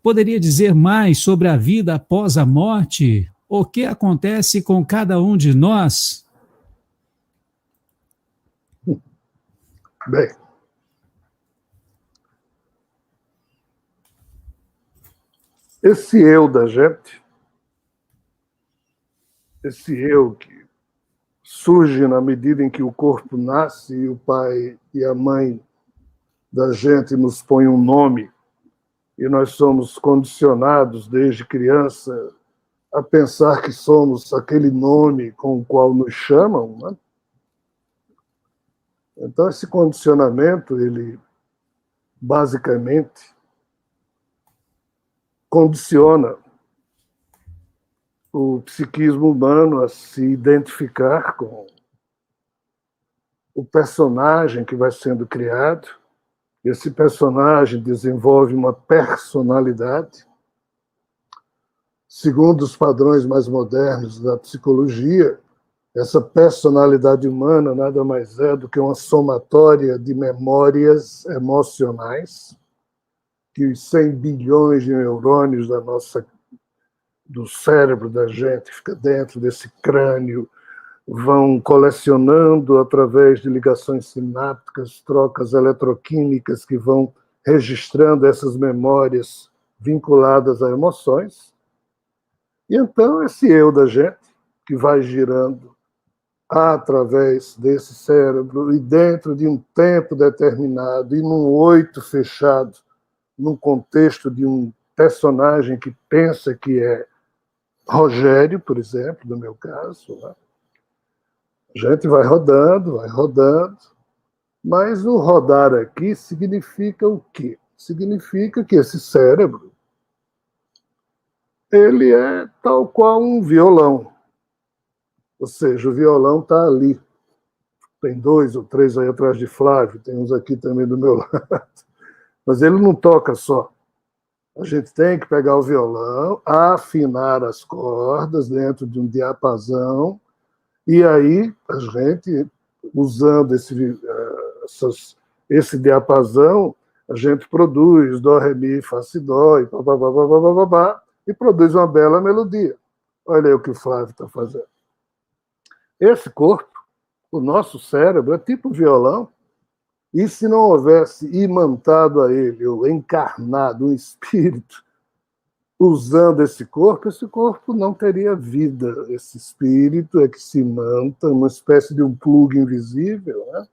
poderia dizer mais sobre a vida após a morte? O que acontece com cada um de nós? Bem, esse eu da gente, esse eu que surge na medida em que o corpo nasce e o pai e a mãe da gente nos põem um nome, e nós somos condicionados desde criança a pensar que somos aquele nome com o qual nos chamam, né? Então, esse condicionamento, ele basicamente condiciona o psiquismo humano a se identificar com o personagem que vai sendo criado. Esse personagem desenvolve uma personalidade. Segundo os padrões mais modernos da psicologia, essa personalidade humana nada mais é do que uma somatória de memórias emocionais que os 100 bilhões de neurônios do cérebro da gente fica dentro desse crânio, vão colecionando através de ligações sinápticas, trocas eletroquímicas que vão registrando essas memórias vinculadas a emoções. E então esse eu da gente, que vai girando através desse cérebro e dentro de um tempo determinado e num 8 fechado, num contexto de um personagem que pensa que é Rogério, por exemplo, no meu caso, né? A gente vai rodando, mas o rodar aqui significa o quê? Significa que esse cérebro ele é tal qual um violão. Ou seja, o violão está ali. Tem 2 ou 3 aí atrás de Flávio, tem uns aqui também do meu lado. Mas ele não toca só. A gente tem que pegar o violão, afinar as cordas dentro de um diapasão, e aí a gente, usando esse diapasão, a gente produz dó, ré, mi, fá, si, dó, e e produz uma bela melodia. Olha aí o que o Flávio está fazendo. Esse corpo, o nosso cérebro, é tipo violão, e se não houvesse imantado a ele, ou encarnado um espírito, usando esse corpo não teria vida. Esse espírito é que se imanta, uma espécie de um plug invisível, né?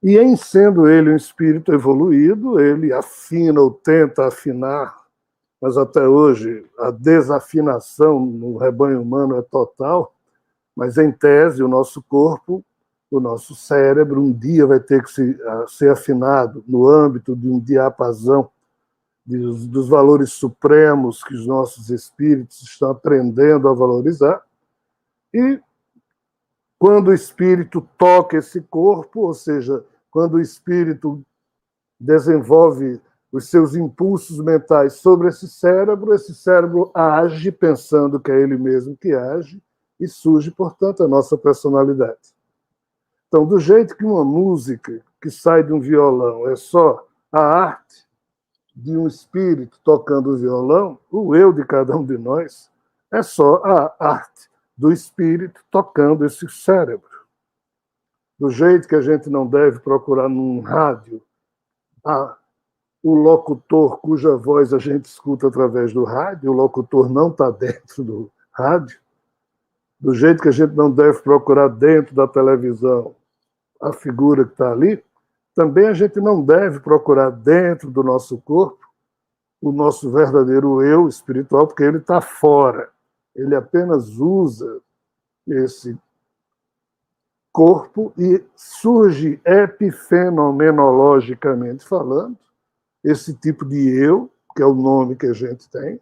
E em sendo ele um espírito evoluído, ele afina ou tenta afinar, mas até hoje a desafinação no rebanho humano é total, mas em tese o nosso corpo, o nosso cérebro, um dia vai ter que ser afinado no âmbito de um diapasão dos valores supremos que os nossos espíritos estão aprendendo a valorizar. E quando o espírito toca esse corpo, ou seja, quando o espírito desenvolve os seus impulsos mentais sobre esse cérebro age pensando que é ele mesmo que age e surge, portanto, a nossa personalidade. Então, do jeito que uma música que sai de um violão é só a arte de um espírito tocando o violão, o eu de cada um de nós é só a arte do espírito tocando esse cérebro. Do jeito que a gente não deve procurar num rádio o locutor cuja voz a gente escuta através do rádio, o locutor não está dentro do rádio, do jeito que a gente não deve procurar dentro da televisão a figura que está ali, também a gente não deve procurar dentro do nosso corpo o nosso verdadeiro eu espiritual, porque ele está fora. Ele apenas usa esse corpo e surge epifenomenologicamente falando esse tipo de eu, que é o nome que a gente tem,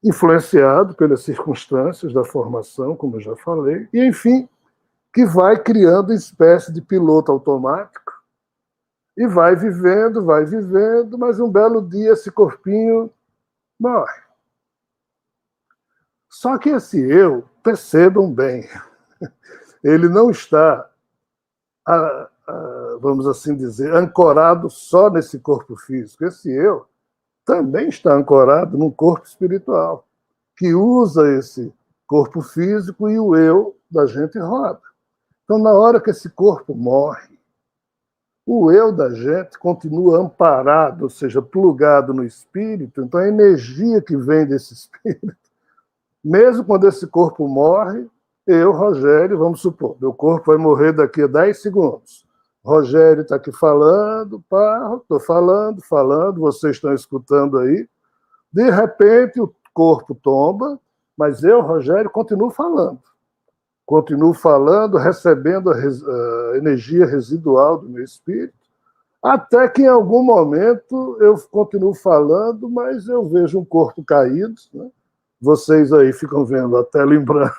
influenciado pelas circunstâncias da formação, como eu já falei, e, enfim, que vai criando espécie de piloto automático e vai vivendo, mas um belo dia esse corpinho morre. Só que esse eu, percebam bem, ele não está, vamos assim dizer, ancorado só nesse corpo físico. Esse eu também está ancorado num corpo espiritual, que usa esse corpo físico e o eu da gente roda. Então, na hora que esse corpo morre, o eu da gente continua amparado, ou seja, plugado no espírito. Então, a energia que vem desse espírito, mesmo quando esse corpo morre, eu, Rogério, vamos supor, meu corpo vai morrer daqui a 10 segundos. Rogério está aqui falando, estou falando, vocês estão escutando aí. De repente, o corpo tomba, mas eu, Rogério, continuo falando. Continuo falando, recebendo a energia residual do meu espírito, até que em algum momento eu continuo falando, mas eu vejo um corpo caído, né? Vocês aí ficam vendo a tela em branco,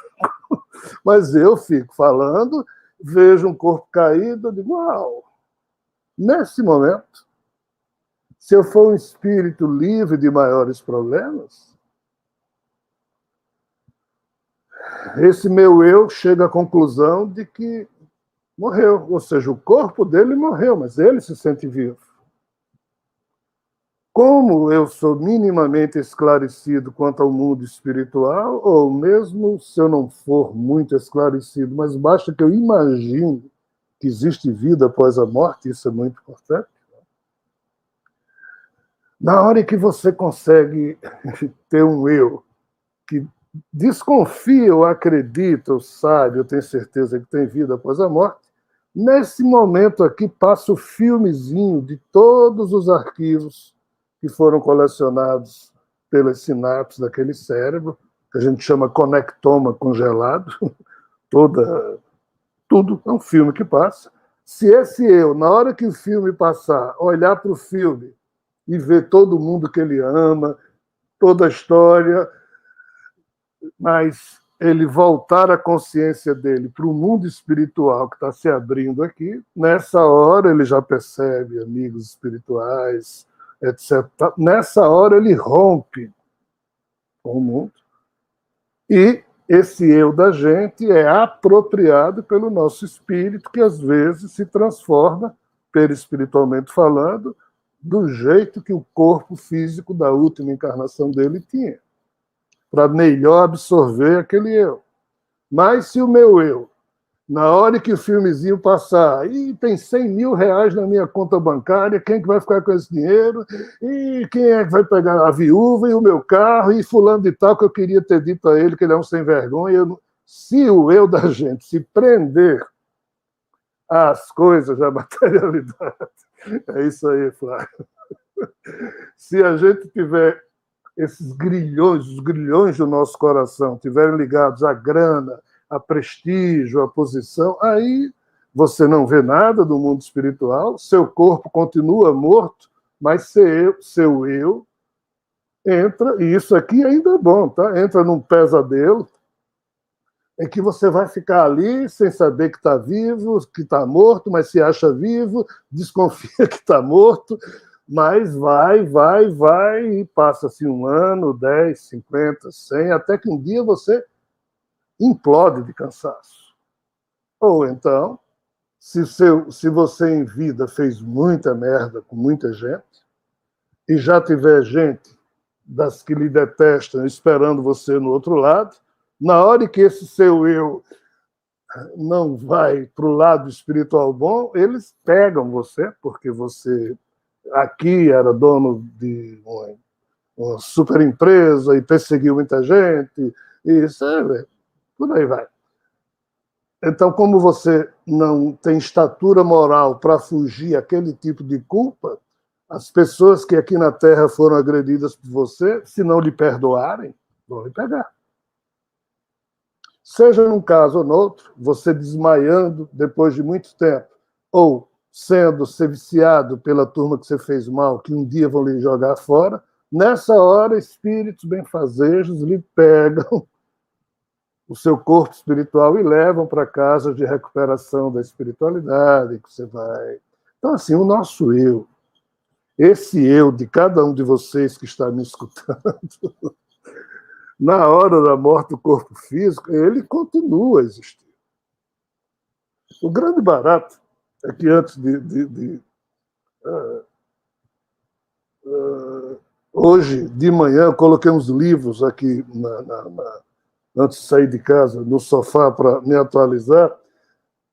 mas eu fico falando, vejo um corpo caído, eu digo, uau! Nesse momento, se eu for um espírito livre de maiores problemas, esse meu eu chega à conclusão de que morreu, ou seja, o corpo dele morreu, mas ele se sente vivo. Como eu sou minimamente esclarecido quanto ao mundo espiritual, ou mesmo se eu não for muito esclarecido, mas basta que eu imagine que existe vida após a morte, isso é muito importante. Na hora em que você consegue ter um eu que desconfia ou acredita, ou sabe, eu tenho certeza que tem vida após a morte, nesse momento aqui passa o filmezinho de todos os arquivos que foram colecionados pelas sinapses daquele cérebro, que a gente chama conectoma congelado, tudo é um filme que passa. Se esse eu, na hora que o filme passar, olhar para o filme e ver todo mundo que ele ama, toda a história, mas ele voltar a consciência dele para o mundo espiritual que está se abrindo aqui, nessa hora ele já percebe amigos espirituais, etc. Nessa hora ele rompe com o mundo e esse eu da gente é apropriado pelo nosso espírito, que às vezes se transforma, perispiritualmente falando, do jeito que o corpo físico da última encarnação dele tinha, para melhor absorver aquele eu. Mas se o meu eu, na hora que o filmezinho passar, e tem 100 mil reais na minha conta bancária, quem é que vai ficar com esse dinheiro? E quem é que vai pegar a viúva e o meu carro? E fulano de tal, que eu queria ter dito a ele que ele é um sem vergonha. Se o eu da gente se prender às coisas, à materialidade, é isso aí, Flávio. Se a gente tiver esses grilhões, os grilhões do nosso coração, estiverem ligados à grana, a prestígio, a posição, aí você não vê nada do mundo espiritual, seu corpo continua morto, mas seu eu entra, e isso aqui ainda é bom, tá? Entra num pesadelo, em que você vai ficar ali sem saber que está vivo, que está morto, mas se acha vivo, desconfia que está morto, mas vai, e passa-se 1 ano, 10, 50, 100, até que um dia você implode de cansaço. Ou então, se você em vida fez muita merda com muita gente, e já tiver gente das que lhe detestam esperando você no outro lado, na hora que esse seu eu não vai para o lado espiritual bom, eles pegam você, porque você aqui era dono de uma super empresa e perseguiu muita gente, e isso por aí vai. Então, como você não tem estatura moral para fugir aquele tipo de culpa, as pessoas que aqui na Terra foram agredidas por você, se não lhe perdoarem, vão lhe pegar. Seja num caso ou no outro, você desmaiando depois de muito tempo, ou sendo viciado pela turma que você fez mal, que um dia vão lhe jogar fora, nessa hora, espíritos benfazejos lhe pegam o seu corpo espiritual e levam para casa de recuperação da espiritualidade, que você vai. Então, assim, o nosso eu, esse eu de cada um de vocês que está me escutando, na hora da morte do corpo físico, ele continua a existir. O grande barato é que antes Hoje, de manhã, eu coloquei uns livros aqui, antes de sair de casa, no sofá para me atualizar,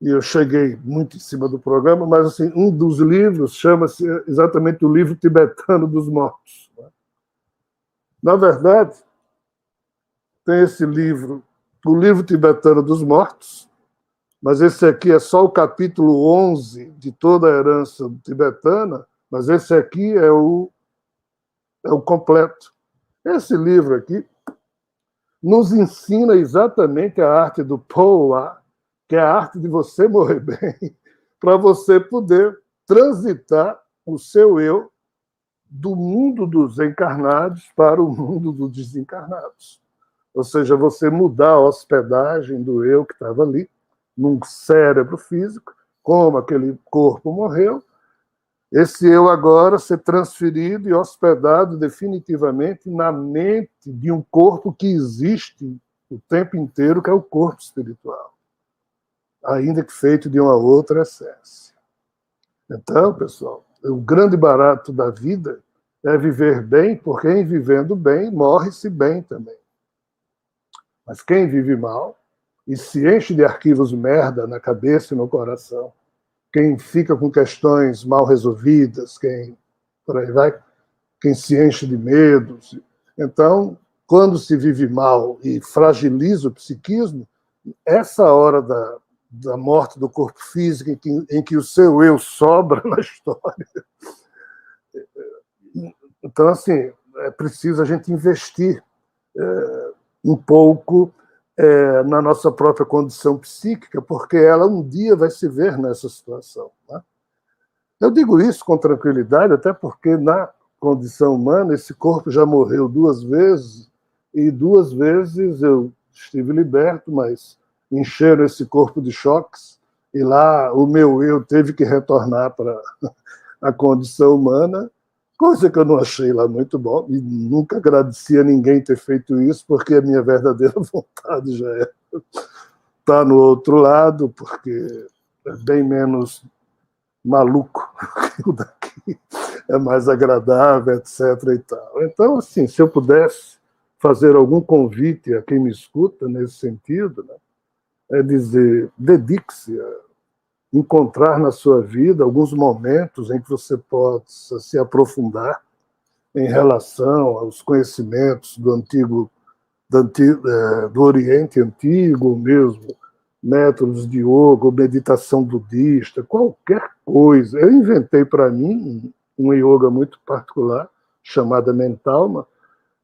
e eu cheguei muito em cima do programa, mas assim, um dos livros chama-se exatamente o Livro Tibetano dos Mortos. Na verdade, tem esse livro, o Livro Tibetano dos Mortos, mas esse aqui é só o capítulo 11 de toda a herança tibetana, mas esse aqui é o completo. Esse livro aqui nos ensina exatamente a arte do Poa, que é a arte de você morrer bem, para você poder transitar o seu eu do mundo dos encarnados para o mundo dos desencarnados. Ou seja, você mudar a hospedagem do eu que estava ali, num cérebro físico, como aquele corpo morreu, esse eu agora ser transferido e hospedado definitivamente na mente de um corpo que existe o tempo inteiro, que é o corpo espiritual, ainda que feito de uma outra essência. Então, pessoal, o grande barato da vida é viver bem, porque em vivendo bem, morre-se bem também. Mas quem vive mal e se enche de arquivos merda na cabeça e no coração, quem fica com questões mal resolvidas, quem por aí vai, quem se enche de medos. Então, quando se vive mal e fragiliza o psiquismo, essa hora da morte do corpo físico, em que o seu eu sobra na história. Então, assim, é preciso a gente investir um pouco na nossa própria condição psíquica, porque ela um dia vai se ver nessa situação. Né? Eu digo isso com tranquilidade, até porque na condição humana esse corpo já morreu 2 vezes, e 2 vezes eu estive liberto, mas encheram esse corpo de choques, e lá o meu eu teve que retornar para a condição humana, coisa que eu não achei lá muito bom, e nunca agradeci a ninguém ter feito isso, porque a minha verdadeira vontade já é estar no outro lado, porque é bem menos maluco que o daqui, é mais agradável, etc. E tal. Então, assim, se eu pudesse fazer algum convite a quem me escuta nesse sentido, né, é dizer, dedique-se a encontrar na sua vida alguns momentos em que você possa se aprofundar em relação aos conhecimentos do Oriente Antigo, mesmo métodos de yoga, ou meditação budista, qualquer coisa. Eu inventei para mim um yoga muito particular, chamada Mentalma.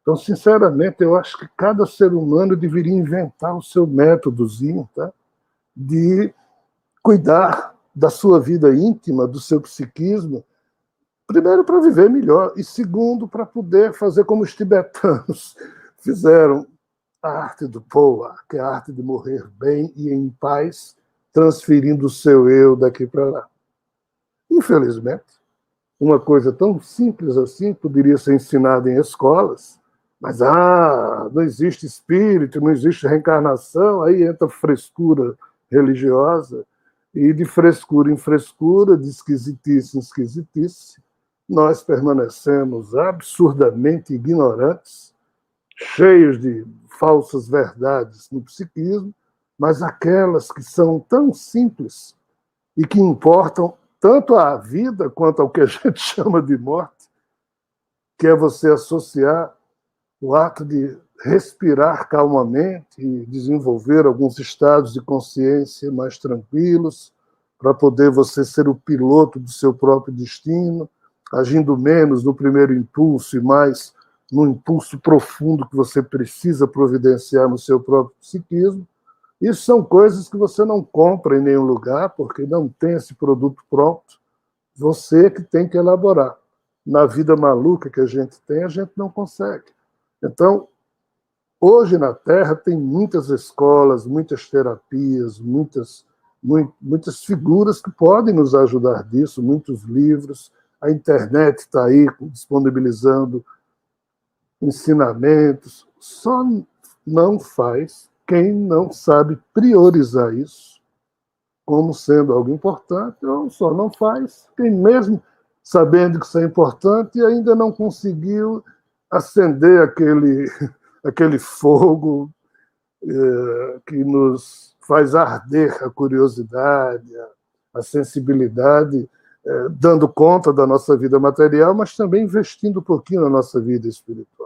Então, sinceramente, eu acho que cada ser humano deveria inventar o seu métodozinho, tá? De cuidar da sua vida íntima, do seu psiquismo, primeiro para viver melhor e segundo para poder fazer como os tibetanos fizeram, a arte do Poa, que é a arte de morrer bem e em paz, transferindo o seu eu daqui para lá. Infelizmente, uma coisa tão simples assim poderia ser ensinada em escolas, mas não existe espírito, não existe reencarnação, aí entra frescura religiosa, e de frescura em frescura, de esquisitice em esquisitice, nós permanecemos absurdamente ignorantes, cheios de falsas verdades no psiquismo, mas aquelas que são tão simples e que importam tanto à vida quanto ao que a gente chama de morte, que é você associar o ato de respirar calmamente e desenvolver alguns estados de consciência mais tranquilos, para poder você ser o piloto do seu próprio destino, agindo menos no primeiro impulso e mais no impulso profundo que você precisa providenciar no seu próprio psiquismo. Isso são coisas que você não compra em nenhum lugar, porque não tem esse produto pronto. Você que tem que elaborar. Na vida maluca que a gente tem, a gente não consegue. Então, hoje na Terra tem muitas escolas, muitas terapias, muitas figuras que podem nos ajudar disso, muitos livros. A internet está aí disponibilizando ensinamentos. Só não faz quem não sabe priorizar isso como sendo algo importante, ou só não faz quem, mesmo sabendo que isso é importante, ainda não conseguiu acender aquele fogo que nos faz arder a curiosidade, a sensibilidade, dando conta da nossa vida material, mas também investindo um pouquinho na nossa vida espiritual.